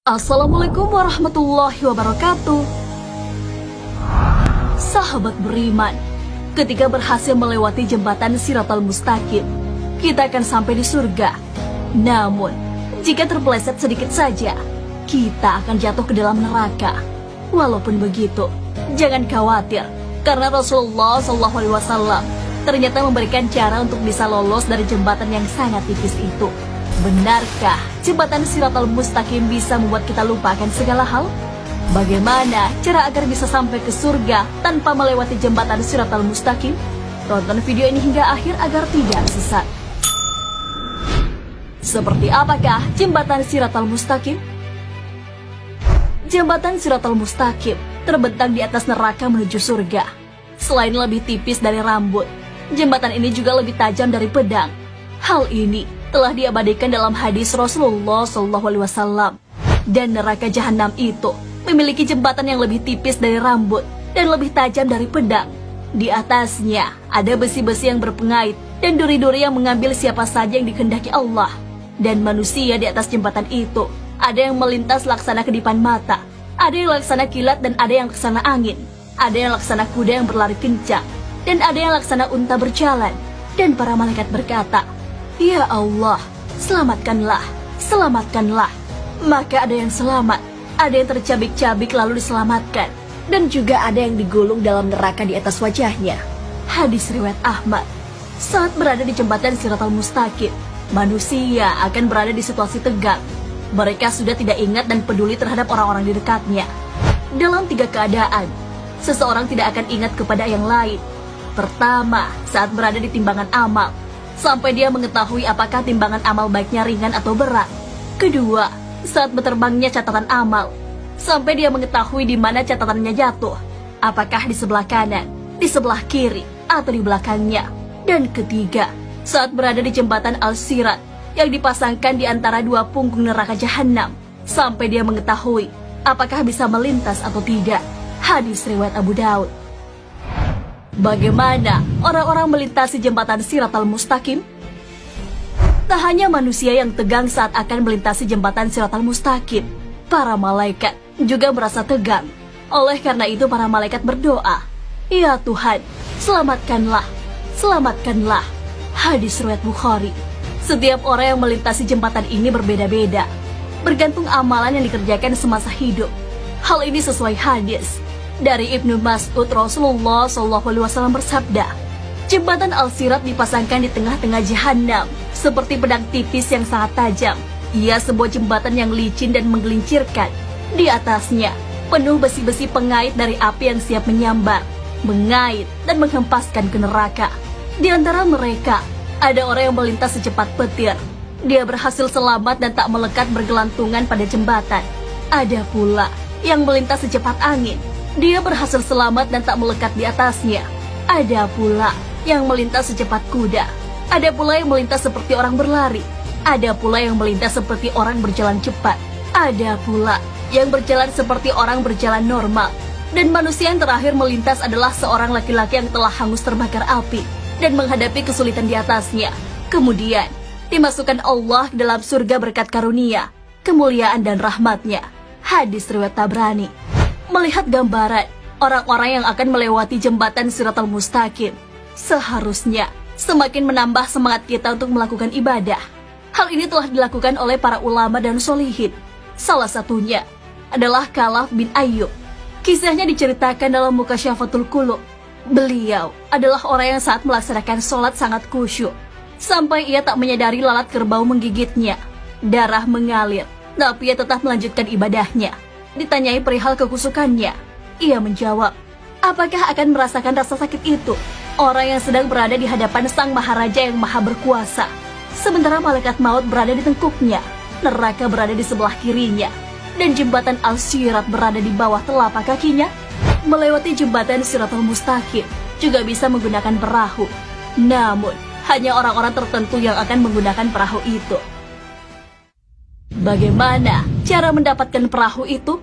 Assalamualaikum warahmatullahi wabarakatuh. Sahabat beriman, ketika berhasil melewati jembatan Siratal Mustaqim, kita akan sampai di surga. Namun, jika terpeleset sedikit saja, kita akan jatuh ke dalam neraka. Walaupun begitu, jangan khawatir, karena Rasulullah SAW ternyata memberikan cara untuk bisa lolos dari jembatan yang sangat tipis itu. Benarkah jembatan Siratal Mustaqim bisa membuat kita lupakan segala hal? Bagaimana cara agar bisa sampai ke surga tanpa melewati jembatan Siratal Mustaqim? Tonton video ini hingga akhir agar tidak sesat. Seperti apakah jembatan Siratal Mustaqim? Jembatan Siratal Mustaqim terbentang di atas neraka menuju surga. Selain lebih tipis dari rambut, jembatan ini juga lebih tajam dari pedang. Hal ini telah diabadikan dalam hadis Rasulullah SAW. Dan neraka jahanam itu memiliki jembatan yang lebih tipis dari rambut dan lebih tajam dari pedang. Di atasnya ada besi-besi yang berpengait dan duri-duri yang mengambil siapa saja yang dikehendaki Allah. Dan manusia di atas jembatan itu ada yang melintas laksana kedipan mata, ada yang laksana kilat dan ada yang laksana angin, ada yang laksana kuda yang berlari kencang, dan ada yang laksana unta berjalan. Dan para malaikat berkata, "Ya Allah, selamatkanlah, selamatkanlah." Maka ada yang selamat, ada yang tercabik-cabik lalu diselamatkan, dan juga ada yang digulung dalam neraka di atas wajahnya. Hadis riwayat Ahmad. Saat berada di jembatan Siratal Mustaqim, manusia akan berada di situasi tegang. Mereka sudah tidak ingat dan peduli terhadap orang-orang di dekatnya. Dalam 3 keadaan, seseorang tidak akan ingat kepada yang lain. Pertama, saat berada di timbangan amal, sampai dia mengetahui apakah timbangan amal baiknya ringan atau berat. Kedua, saat berterbangnya catatan amal, sampai dia mengetahui di mana catatannya jatuh, apakah di sebelah kanan, di sebelah kiri, atau di belakangnya. Dan ketiga, saat berada di jembatan Al-Sirat yang dipasangkan di antara 2 punggung neraka jahanam, sampai dia mengetahui apakah bisa melintas atau tidak. Hadis riwayat Abu Daud. Bagaimana orang-orang melintasi jembatan Siratal Mustaqim? Tak hanya manusia yang tegang saat akan melintasi jembatan Siratal Mustaqim, para malaikat juga merasa tegang. Oleh karena itu para malaikat berdoa, "Ya Tuhan, selamatkanlah, selamatkanlah." Hadis riwayat Bukhari. Setiap orang yang melintasi jembatan ini berbeda-beda, bergantung amalan yang dikerjakan semasa hidup. Hal ini sesuai hadis dari Ibnu Mas'ud. Rasulullah SAW bersabda, "Jembatan Al-Sirat dipasangkan di tengah-tengah jahanam seperti pedang tipis yang sangat tajam. Ia sebuah jembatan yang licin dan menggelincirkan. Di atasnya penuh besi-besi pengait dari api yang siap menyambar, mengait dan menghempaskan ke neraka. Di antara mereka ada orang yang melintas secepat petir. Dia berhasil selamat dan tak melekat bergelantungan pada jembatan. Ada pula yang melintas secepat angin. Dia berhasil selamat dan tak melekat di atasnya. Ada pula yang melintas secepat kuda. Ada pula yang melintas seperti orang berlari. Ada pula yang melintas seperti orang berjalan cepat. Ada pula yang berjalan seperti orang berjalan normal. Dan manusia yang terakhir melintas adalah seorang laki-laki yang telah hangus terbakar api dan menghadapi kesulitan di atasnya. Kemudian dimasukkan Allah ke dalam surga berkat karunia, kemuliaan dan rahmatnya." Hadis riwayat Tabrani. Melihat gambaran orang-orang yang akan melewati jembatan Siratal Mustaqim, seharusnya semakin menambah semangat kita untuk melakukan ibadah. Hal ini telah dilakukan oleh para ulama dan sholihin. Salah satunya adalah Khalaf bin Ayyub. Kisahnya diceritakan dalam Mukasyafatul Qulub. Beliau adalah orang yang saat melaksanakan sholat sangat khusyuk, sampai ia tak menyadari lalat kerbau menggigitnya. Darah mengalir, tapi ia tetap melanjutkan ibadahnya. Ditanyai perihal kekusukannya, ia menjawab, "Apakah akan merasakan rasa sakit itu orang yang sedang berada di hadapan Sang Maharaja yang maha berkuasa, sementara malaikat maut berada di tengkuknya, neraka berada di sebelah kirinya, dan jembatan Al-Sirat berada di bawah telapak kakinya?" Melewati jembatan Siratal Mustaqim juga bisa menggunakan perahu. Namun, hanya orang-orang tertentu yang akan menggunakan perahu itu. Bagaimana cara mendapatkan perahu itu?